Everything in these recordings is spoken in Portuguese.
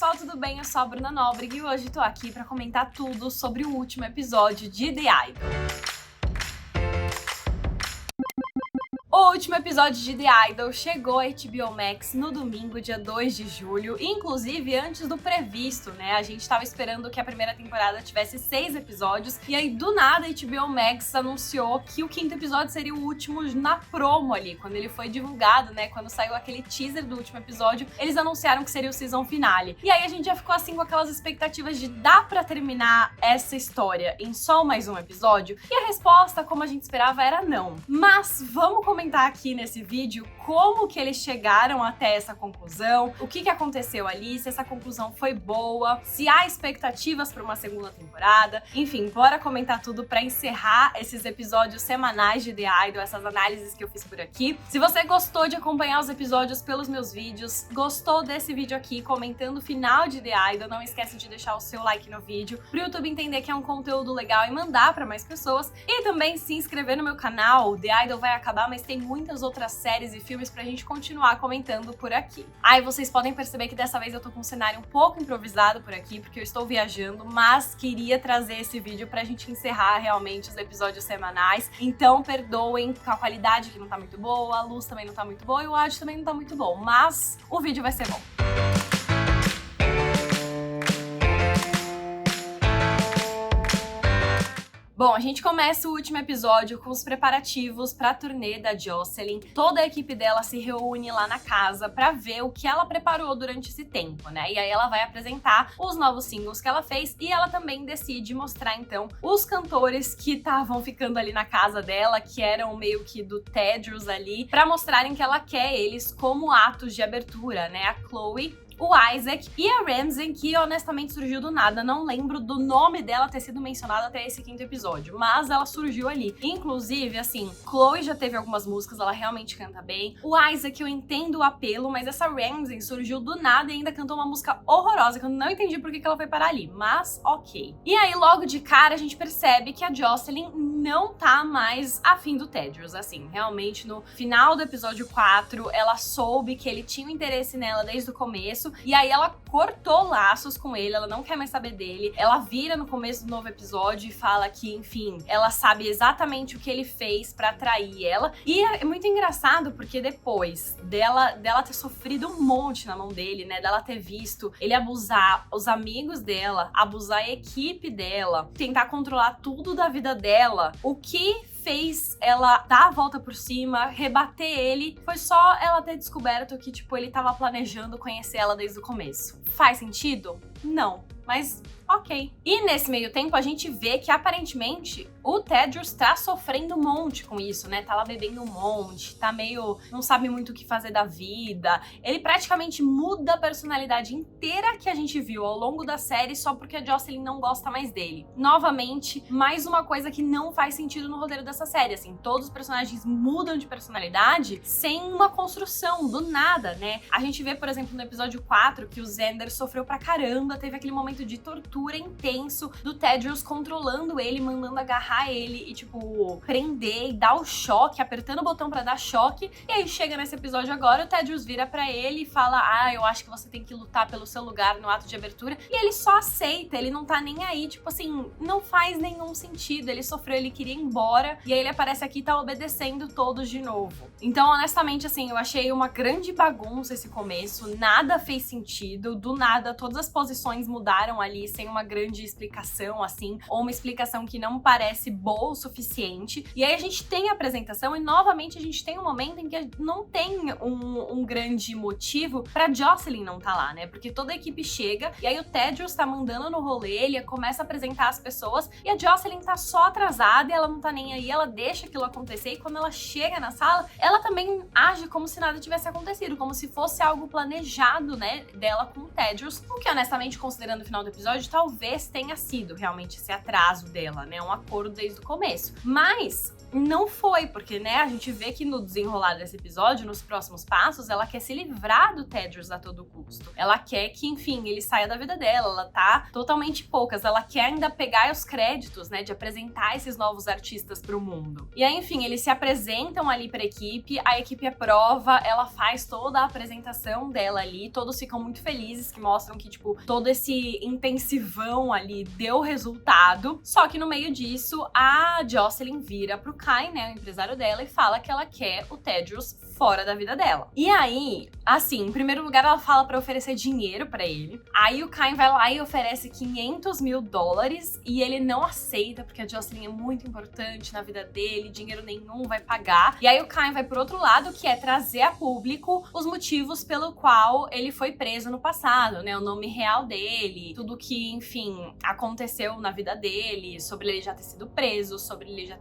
pessoal, tudo bem? Eu sou a Bruna Nóbrega e hoje tô aqui pra comentar tudo sobre o último episódio de The Idol. O último episódio de The Idol chegou à HBO Max no domingo, dia 2 de julho, inclusive antes do previsto, né? A gente tava esperando que a primeira temporada tivesse 6 episódios, e aí do nada a HBO Max anunciou que o 5º episódio seria o último na promo ali, quando ele foi divulgado, né? Quando saiu aquele teaser do último episódio, eles anunciaram que seria o season finale. E aí a gente já ficou assim com aquelas expectativas de dá pra terminar essa história em só mais um episódio? E a resposta, como a gente esperava, era não. Mas vamos comentar aqui nesse vídeo como que eles chegaram até essa conclusão, o que aconteceu ali, se essa conclusão foi boa, se há expectativas para uma segunda temporada. Enfim, bora comentar tudo para encerrar esses episódios semanais de The Idol, essas análises que eu fiz por aqui. Se você gostou de acompanhar os episódios pelos meus vídeos, gostou desse vídeo aqui comentando o final de The Idol, não esquece de deixar o seu like no vídeo, pro YouTube entender que é um conteúdo legal e mandar para mais pessoas, e também se inscrever no meu canal. The Idol vai acabar, mas tem muitas outras séries e filmes pra gente continuar comentando por aqui. Aí vocês podem perceber que dessa vez eu tô com um cenário um pouco improvisado por aqui, porque eu estou viajando, mas queria trazer esse vídeo pra gente encerrar realmente os episódios semanais. Então perdoem com a qualidade que não tá muito boa, a luz também não tá muito boa e o áudio também não tá muito bom, mas o vídeo vai ser bom. Bom, a gente começa o último episódio com os preparativos para a turnê da Jocelyn. Toda a equipe dela se reúne lá na casa para ver o que ela preparou durante esse tempo, né? E aí ela vai apresentar os novos singles que ela fez e ela também decide mostrar, então, os cantores que estavam ficando ali na casa dela, que eram meio que do Tedros ali, para mostrarem que ela quer eles como atos de abertura, né? A Chloe, o Isaac e a Ramsey, que honestamente surgiu do nada. Não lembro do nome dela ter sido mencionado até esse 5º episódio, mas ela surgiu ali. Inclusive, assim, Chloe já teve algumas músicas, ela realmente canta bem. O Isaac, eu entendo o apelo, mas essa Ramsey surgiu do nada e ainda cantou uma música horrorosa, que eu não entendi por que ela foi parar ali, mas ok. E aí, logo de cara, a gente percebe que a Jocelyn não tá mais afim do Tedros, assim. Realmente, no final do episódio 4, ela soube que ele tinha um interesse nela desde o começo, e aí ela cortou laços com ele, ela não quer mais saber dele. Ela vira no começo do novo episódio e fala que, enfim, ela sabe exatamente o que ele fez pra atrair ela. E é muito engraçado porque depois dela ter sofrido um monte na mão dele, né, dela ter visto ele abusar os amigos dela, abusar a equipe dela, tentar controlar tudo da vida dela, o que fez ela dar a volta por cima, rebater ele, foi só ela ter descoberto que, tipo, ele tava planejando conhecer ela desde o começo. Faz sentido? Não. Mas ok. E nesse meio tempo a gente vê que aparentemente o Tedros tá sofrendo um monte com isso, né? Tá lá bebendo um monte, tá meio... não sabe muito o que fazer da vida. Ele praticamente muda a personalidade inteira que a gente viu ao longo da série só porque a Jocelyn não gosta mais dele. Novamente, mais uma coisa que não faz sentido no roteiro dessa série, assim. Todos os personagens mudam de personalidade sem uma construção, do nada, né? A gente vê, por exemplo, no episódio 4 que o Xander sofreu pra caramba, teve aquele momento de tortura intenso do Tedros controlando ele, mandando agarrar ele e, tipo, prender e dar o choque, apertando o botão pra dar choque. E aí chega nesse episódio agora, o Tedros vira pra ele e fala: ah, eu acho que você tem que lutar pelo seu lugar no ato de abertura. E ele só aceita, ele não tá nem aí, tipo assim, não faz nenhum sentido. Ele sofreu, ele queria ir embora, e aí ele aparece aqui e tá obedecendo todos de novo. Então, honestamente, assim, eu achei uma grande bagunça esse começo, nada fez sentido, do nada todas as posições mudaram ali sem uma grande explicação, assim, ou uma explicação que não parece boa o suficiente. E aí a gente tem a apresentação e novamente a gente tem um momento em que não tem um grande motivo pra Jocelyn não tá lá, né? Porque toda a equipe chega e aí o Tedros tá mandando no rolê, ele começa a apresentar as pessoas e a Jocelyn tá só atrasada e ela não tá nem aí, ela deixa aquilo acontecer, e quando ela chega na sala, ela também age como se nada tivesse acontecido, como se fosse algo planejado, né, dela com o Tedros, o que honestamente, considerando o final do episódio, talvez tenha sido realmente esse atraso dela, né, um acordo desde o começo. Mas não foi, porque, né, a gente vê que no desenrolar desse episódio, nos próximos passos, ela quer se livrar do Tedros a todo custo. Ela quer que, enfim, ele saia da vida dela, ela tá totalmente poucas, ela quer ainda pegar os créditos, né, de apresentar esses novos artistas pro mundo. E aí, enfim, eles se apresentam ali pra equipe, a equipe aprova, ela faz toda a apresentação dela ali, todos ficam muito felizes, prints que mostram que, tipo, todo esse intensivão ali deu resultado. Só que no meio disso, a Jocelyn vira pro Kai, né, o empresário dela, e fala que ela quer o Tedros fora da vida dela. E aí, assim, em primeiro lugar, ela fala pra oferecer dinheiro pra ele. Aí o Kai vai lá e oferece $500 mil e ele não aceita, porque a Jocelyn é muito importante na vida dele, dinheiro nenhum vai pagar. E aí o Kai vai pro outro lado, que é trazer a público os motivos pelo qual ele foi preso no passado, né? O nome real dele, tudo que, enfim, aconteceu na vida dele, sobre ele já ter sido preso, sobre ele já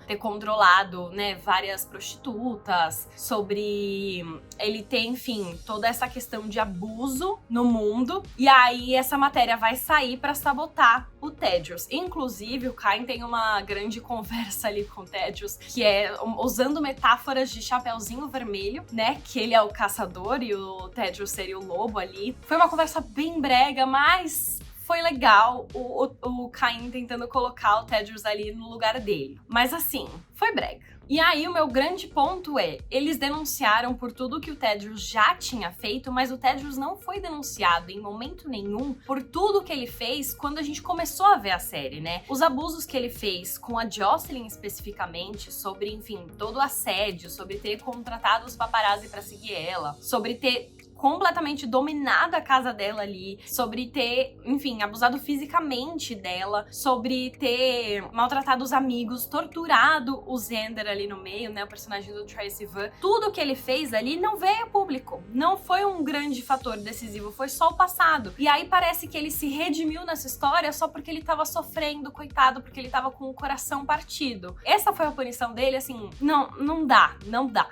ter controlado, né, várias prostitutas, sobre ele ter, enfim, toda essa questão de abuso no mundo. E aí essa matéria vai sair pra sabotar o Tedros. Inclusive, o Kai tem uma grande conversa ali com o Tedros, que é usando metáforas de Chapeuzinho Vermelho, né? Que ele é o caçador e o Tedros seria o lobo ali. Foi uma conversa bem brega, mas foi legal o Caim tentando colocar o Tedros ali no lugar dele. Mas assim, foi brega. E aí o meu grande ponto é, eles denunciaram por tudo que o Tedros já tinha feito, mas o Tedros não foi denunciado em momento nenhum por tudo que ele fez quando a gente começou a ver a série, né? Os abusos que ele fez com a Jocelyn especificamente, sobre, enfim, todo o assédio, sobre ter contratado os paparazzi pra seguir ela, sobre ter completamente dominado a casa dela ali, sobre ter, enfim, abusado fisicamente dela, sobre ter maltratado os amigos, torturado o Xander ali no meio, né, o personagem do Troye Sivan. Tudo que ele fez ali não veio a público, não foi um grande fator decisivo, foi só o passado. E aí parece que ele se redimiu nessa história só porque ele tava sofrendo, coitado, porque ele tava com o coração partido. Essa foi a punição dele, assim, não dá.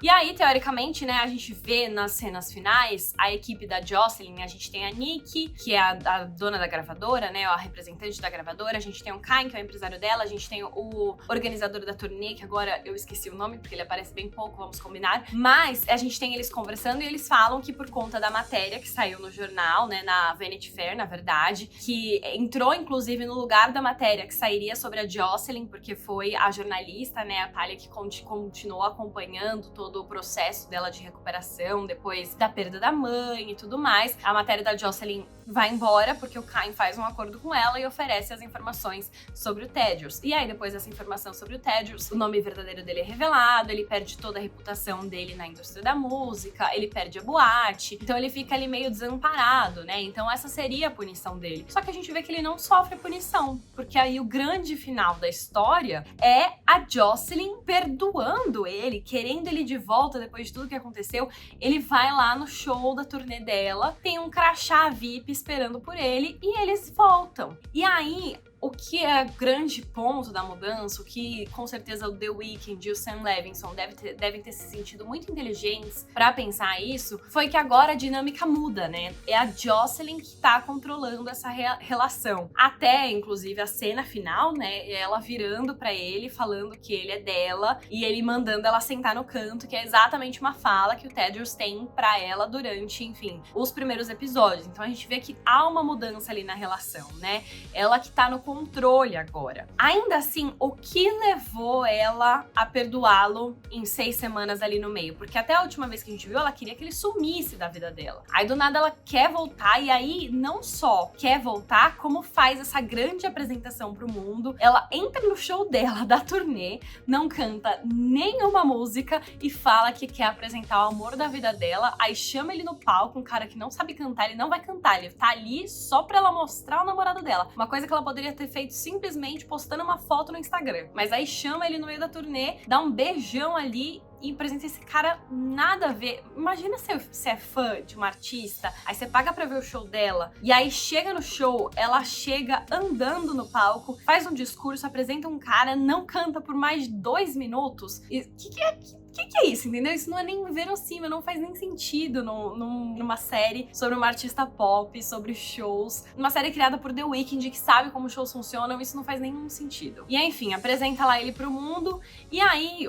E aí, teoricamente, né, a gente vê nas cenas finais a equipe da Jocelyn, a gente tem a Nikki, que é a dona da gravadora, né, a representante da gravadora, a gente tem o Kai, que é o empresário dela, a gente tem o organizador da turnê, que agora eu esqueci o nome, porque ele aparece bem pouco, vamos combinar, mas a gente tem eles conversando e eles falam que por conta da matéria que saiu no jornal, né, na Vanity Fair, na verdade, que entrou, inclusive, no lugar da matéria que sairia sobre a Jocelyn, porque foi a jornalista, né, a Thalia, que continuou acompanhando todo o processo dela de recuperação, depois da perda da mãe e tudo mais. A matéria da Jocelyn vai embora porque o Kai faz um acordo com ela e oferece as informações sobre o Tedros. E aí, depois dessa informação sobre o Tedros, o nome verdadeiro dele é revelado, ele perde toda a reputação dele na indústria da música, ele perde a boate, então ele fica ali meio desamparado, né? Então essa seria a punição dele. Só que a gente vê que ele não sofre punição, porque aí o grande final da história é a Jocelyn perdoando ele, querendo ele de volta depois de tudo que aconteceu. Ele vai lá no show da turnê dela, tem um crachá VIP esperando por ele e eles voltam. E aí, o que é o grande ponto da mudança, o que com certeza o The Weeknd e o Sam Levinson devem ter se sentido muito inteligentes pra pensar isso, foi que agora a dinâmica muda, né? É a Jocelyn que tá controlando essa relação. Até, inclusive, a cena final, né? É ela virando pra ele, falando que ele é dela e ele mandando ela sentar no canto, que é exatamente uma fala que o Tedros tem pra ela durante, enfim, os primeiros episódios. Então a gente vê que há uma mudança ali na relação, né? Ela que tá no controle agora. Ainda assim, o que levou ela a perdoá-lo em 6 semanas ali no meio? Porque até a última vez que a gente viu, ela queria que ele sumisse da vida dela. Aí do nada ela quer voltar e aí não só quer voltar, como faz essa grande apresentação pro mundo. Ela entra no show dela, da turnê, não canta nenhuma música e fala que quer apresentar o amor da vida dela, aí chama ele no palco, um cara que não sabe cantar, ele não vai cantar, ele tá ali só pra ela mostrar o namorado dela. Uma coisa que ela poderia ter feito simplesmente postando uma foto no Instagram. Mas aí chama ele no meio da turnê, dá um beijão ali e apresenta esse cara nada a ver. Imagina se você é fã de uma artista, aí você paga pra ver o show dela, e aí chega no show, ela chega andando no palco, faz um discurso, apresenta um cara, não canta por mais de 2 minutos. E que é isso, entendeu? Isso não é nem verossímil, não faz nem sentido numa série sobre uma artista pop, sobre shows. Uma série criada por The Weeknd, que sabe como shows funcionam, isso não faz nenhum sentido. E aí, enfim, apresenta lá ele pro mundo, e aí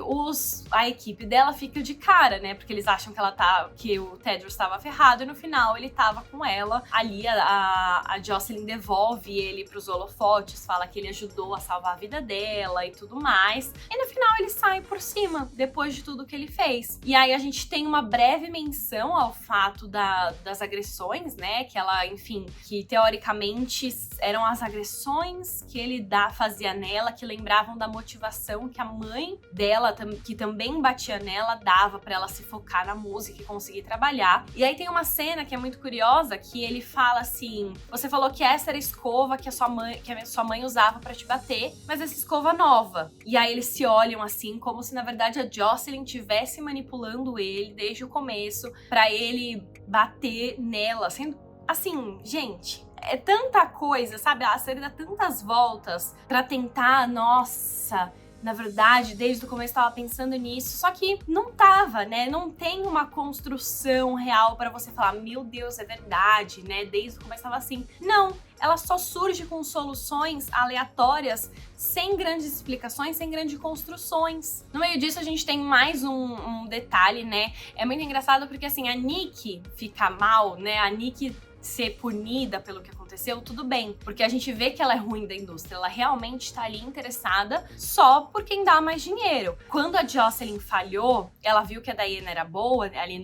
a equipe dela fica de cara, né? Porque eles acham que o Tedros estava ferrado, e no final ele tava com ela. Ali a Jocelyn devolve ele pros holofotes, fala que ele ajudou a salvar a vida dela e tudo mais. E no final ele sai por cima, depois de tudo tudo que ele fez. E aí a gente tem uma breve menção ao fato das agressões, né? Que ela, enfim, que teoricamente eram as agressões que ele fazia nela, que lembravam da motivação que a mãe dela, que também batia nela, dava pra ela se focar na música e conseguir trabalhar. E aí tem uma cena que é muito curiosa, que ele fala assim: você falou que essa era a escova que a sua mãe usava pra te bater, mas essa escova nova. E aí eles se olham assim, como se na verdade a Jocelyn estivesse manipulando ele desde o começo pra ele bater nela, sendo assim, gente, é tanta coisa, sabe? A série dá tantas voltas pra tentar, nossa, na verdade, desde o começo eu tava pensando nisso, só que não tava, né? Não tem uma construção real pra você falar, meu Deus, é verdade, né? Desde o começo tava assim. Não, ela só surge com soluções aleatórias, sem grandes explicações, sem grandes construções. No meio disso, a gente tem mais um detalhe, né? É muito engraçado porque, assim, a Nick fica mal, né? A Nick ser punida pelo que aconteceu, tudo bem, porque a gente vê que ela é ruim da indústria, ela realmente tá ali interessada só por quem dá mais dinheiro. Quando a Jocelyn falhou, ela viu que a Diane era boa ali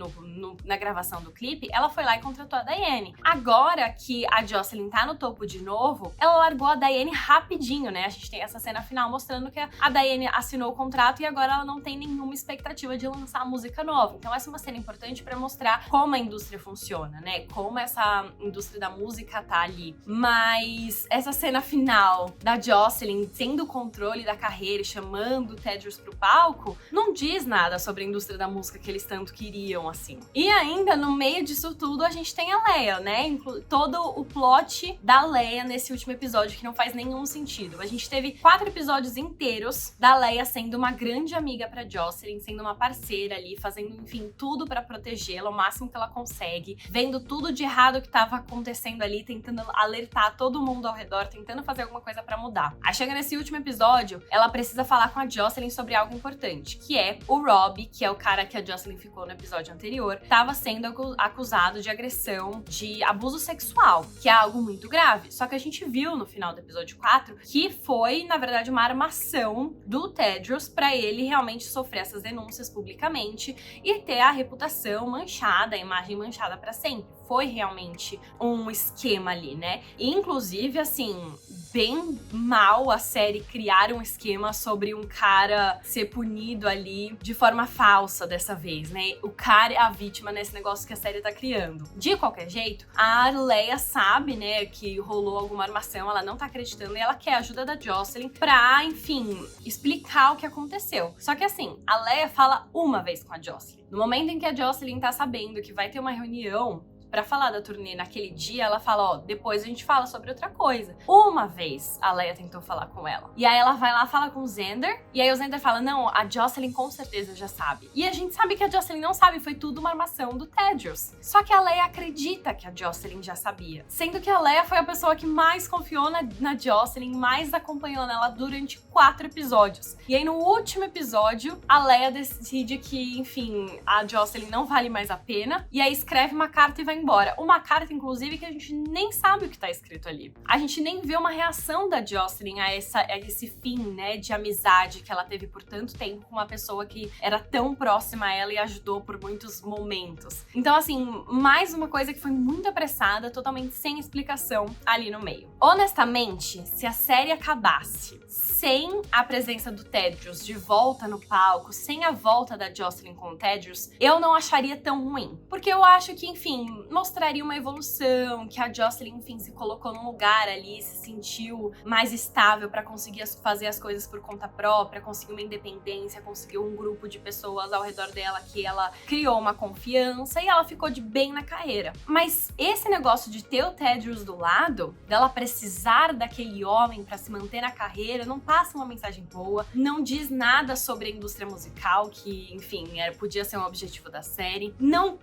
na gravação do clipe, ela foi lá e contratou a Diane. Agora que a Jocelyn tá no topo de novo, ela largou a Diane rapidinho, né? A gente tem essa cena final mostrando que a Diane assinou o contrato e agora ela não tem nenhuma expectativa de lançar música nova. Então essa é uma cena importante pra mostrar como a indústria funciona, né? Como essa indústria da música tá ali. Mas essa cena final da Jocelyn tendo o controle da carreira e chamando o Tedros pro palco, não diz nada sobre a indústria da música que eles tanto queriam, assim. E ainda, no meio disso tudo, a gente tem a Leia, né? Todo o plot da Leia nesse último episódio, que não faz nenhum sentido. A gente teve 4 episódios inteiros da Leia sendo uma grande amiga pra Jocelyn, sendo uma parceira ali, fazendo, enfim, tudo pra protegê-la, o máximo que ela consegue, vendo tudo de errado que tava acontecendo ali, tentando alertar todo mundo ao redor, tentando fazer alguma coisa pra mudar. Aí chega nesse último episódio, ela precisa falar com a Jocelyn sobre algo importante, que é o Rob, que é o cara que a Jocelyn ficou no episódio anterior, estava sendo acusado de agressão, de abuso sexual, que é algo muito grave. Só que a gente viu no final do episódio 4 que foi, na verdade, uma armação do Tedros pra ele realmente sofrer essas denúncias publicamente e ter a reputação manchada, a imagem manchada pra sempre. Foi realmente um esquema ali, né? E, inclusive, assim, bem mal a série criar um esquema sobre um cara ser punido ali de forma falsa dessa vez, né? O cara é a vítima nesse negócio que a série tá criando. De qualquer jeito, a Leia sabe, né, que rolou alguma armação, ela não tá acreditando e ela quer a ajuda da Jocelyn pra, enfim, explicar o que aconteceu. Só que assim, a Leia fala uma vez com a Jocelyn. No momento em que a Jocelyn tá sabendo que vai ter uma reunião pra falar da turnê naquele dia, ela fala, ó, depois a gente fala sobre outra coisa. Uma vez a Leia tentou falar com ela. E aí ela vai lá, fala com o Xander, e aí o Xander fala, não, a Jocelyn com certeza já sabe. E a gente sabe que a Jocelyn não sabe, foi tudo uma armação do Tedros. Só que a Leia acredita que a Jocelyn já sabia. Sendo que a Leia foi a pessoa que mais confiou na Jocelyn, mais acompanhou nela durante 4 episódios. E aí no último episódio, a Leia decide que, enfim, a Jocelyn não vale mais a pena, e aí escreve uma carta e vai embora. Uma carta, inclusive, que a gente nem sabe o que tá escrito ali. A gente nem vê uma reação da Jocelyn a esse fim, né, de amizade que ela teve por tanto tempo com uma pessoa que era tão próxima a ela e ajudou por muitos momentos. Então, assim, mais uma coisa que foi muito apressada, totalmente sem explicação ali no meio. Honestamente, se a série acabasse sem a presença do Tedros de volta no palco, sem a volta da Jocelyn com o Tedros, eu não acharia tão ruim. Porque eu acho que, enfim, mostraria uma evolução, que a Jocelyn, enfim, se colocou num lugar ali, se sentiu mais estável pra conseguir fazer as coisas por conta própria, conseguir uma independência, conseguir um grupo de pessoas ao redor dela que ela criou uma confiança e ela ficou de bem na carreira. Mas esse negócio de ter o Tedros do lado, dela precisar daquele homem pra se manter na carreira, não passa uma mensagem boa, não diz nada sobre a indústria musical, que, enfim, podia ser um objetivo da série, não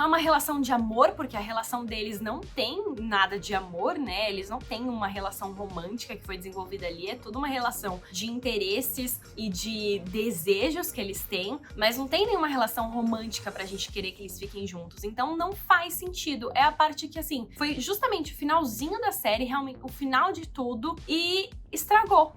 é uma relação de amor amor, porque a relação deles não tem nada de amor, né? Eles não têm uma relação romântica que foi desenvolvida ali, é tudo uma relação de interesses e de desejos que eles têm, mas não tem nenhuma relação romântica pra gente querer que eles fiquem juntos. Então não faz sentido. É a parte que, assim, foi justamente o finalzinho da série, realmente o final de tudo, e estragou.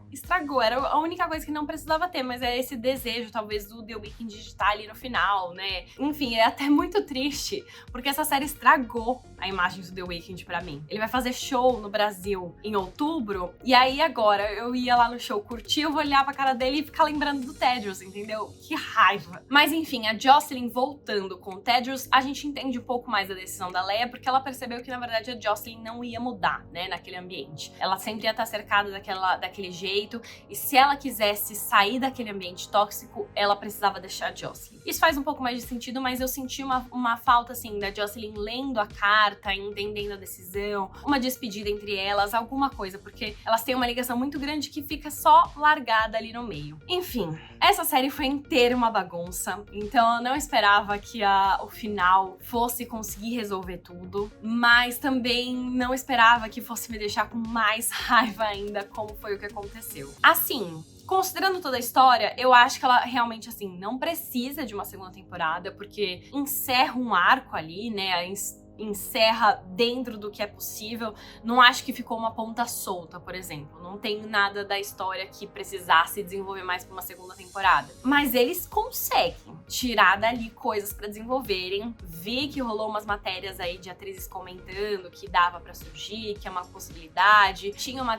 Era a única coisa que não precisava ter, mas é esse desejo, talvez, do The Weeknd de estar ali no final, né? Enfim, é até muito triste, porque essa série estragou a imagem do The Weeknd pra mim. Ele vai fazer show no Brasil em outubro, e aí agora eu ia lá no show curtir, eu vou olhar pra cara dele e ficar lembrando do Tedros, entendeu? Que raiva. Mas enfim, a Jocelyn voltando com o Tedros, a gente entende um pouco mais a decisão da Leia, porque ela percebeu que, na verdade, a Jocelyn não ia mudar, né, naquele ambiente. Ela sempre ia estar cercada daquele jeito, e se ela quisesse sair daquele ambiente tóxico, ela precisava deixar a Jocelyn. Isso faz um pouco mais de sentido, mas eu senti uma falta, assim, da Jocelyn lendo a carta, entendendo a decisão, uma despedida entre elas, alguma coisa, porque elas têm uma ligação muito grande que fica só largada ali no meio. Enfim, essa série foi inteira uma bagunça, então eu não esperava que o final fosse conseguir resolver tudo, mas também não esperava que fosse me deixar com mais raiva ainda, como foi o que aconteceu. Assim, considerando toda a história, eu acho que ela realmente, assim, não precisa de uma segunda temporada, porque encerra um arco ali, né? Encerra dentro do que é possível. Não acho que ficou uma ponta solta, por exemplo. Não tem nada da história que precisasse desenvolver mais pra uma segunda temporada. Mas eles conseguem tirar dali coisas pra desenvolverem. Vi que rolou umas matérias aí de atrizes comentando que dava pra surgir, que é uma possibilidade. Tinha uma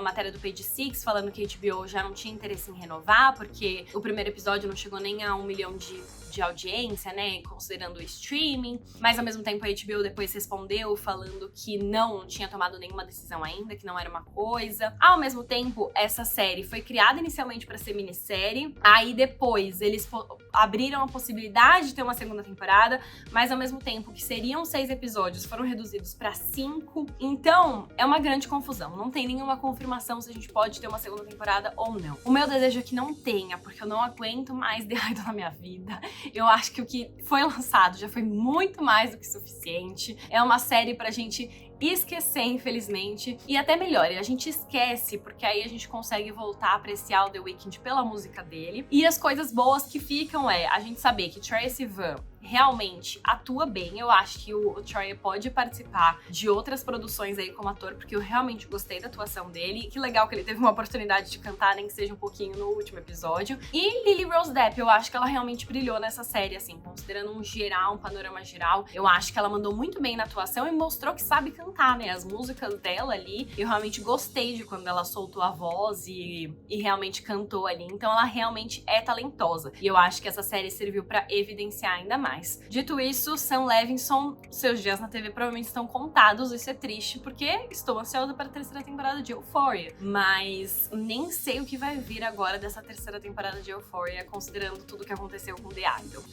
matéria do Page Six falando que a HBO já não tinha interesse em renovar, porque o primeiro episódio não chegou nem a 1 milhão de audiência, né, considerando o streaming, mas ao mesmo tempo a HBO depois respondeu falando que não tinha tomado nenhuma decisão ainda, que não era uma coisa. Ao mesmo tempo, essa série foi criada inicialmente para ser minissérie, aí depois eles abriram a possibilidade de ter uma segunda temporada, mas ao mesmo tempo que seriam 6 episódios, foram reduzidos para 5, então é uma grande confusão, não tem nenhuma confirmação se a gente pode ter uma segunda temporada ou não. O meu desejo é que não tenha, porque eu não aguento mais The Idol na minha vida. Eu acho que o que foi lançado já foi muito mais do que suficiente. É uma série pra gente esquecer, infelizmente, e até melhor, a gente esquece, porque aí a gente consegue voltar a apreciar o The Weeknd pela música dele. E as coisas boas que ficam a gente saber que Troye Sivan realmente atua bem. Eu acho que o Troye pode participar de outras produções aí como ator, porque eu realmente gostei da atuação dele. E que legal que ele teve uma oportunidade de cantar, nem que seja um pouquinho no último episódio. E Lily Rose Depp, eu acho que ela realmente brilhou nessa série, assim, considerando um panorama geral. Eu acho que ela mandou muito bem na atuação e mostrou que sabe cantar, né? As músicas dela ali, eu realmente gostei de quando ela soltou a voz e realmente cantou ali. Então ela realmente é talentosa. E eu acho que essa série serviu pra evidenciar ainda mais. Dito isso, Sam Levinson, seus dias na TV provavelmente estão contados. Isso é triste, porque estou ansiosa para a terceira temporada de Euphoria. Mas nem sei o que vai vir agora dessa terceira temporada de Euphoria, considerando tudo que aconteceu com The Idol.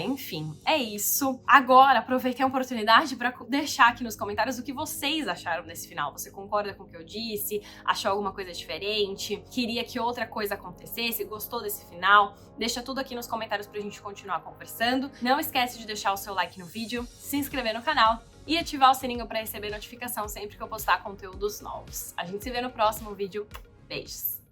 Enfim, é isso. Agora, aproveitei a oportunidade para deixar aqui nos comentários o que vocês acharam desse final. Você concorda com o que eu disse? Achou alguma coisa diferente? Queria que outra coisa acontecesse? Gostou desse final? Deixa tudo aqui nos comentários pra gente continuar conversando. Não esquece de deixar o seu like no vídeo, se inscrever no canal e ativar o sininho para receber notificação sempre que eu postar conteúdos novos. A gente se vê no próximo vídeo. Beijos!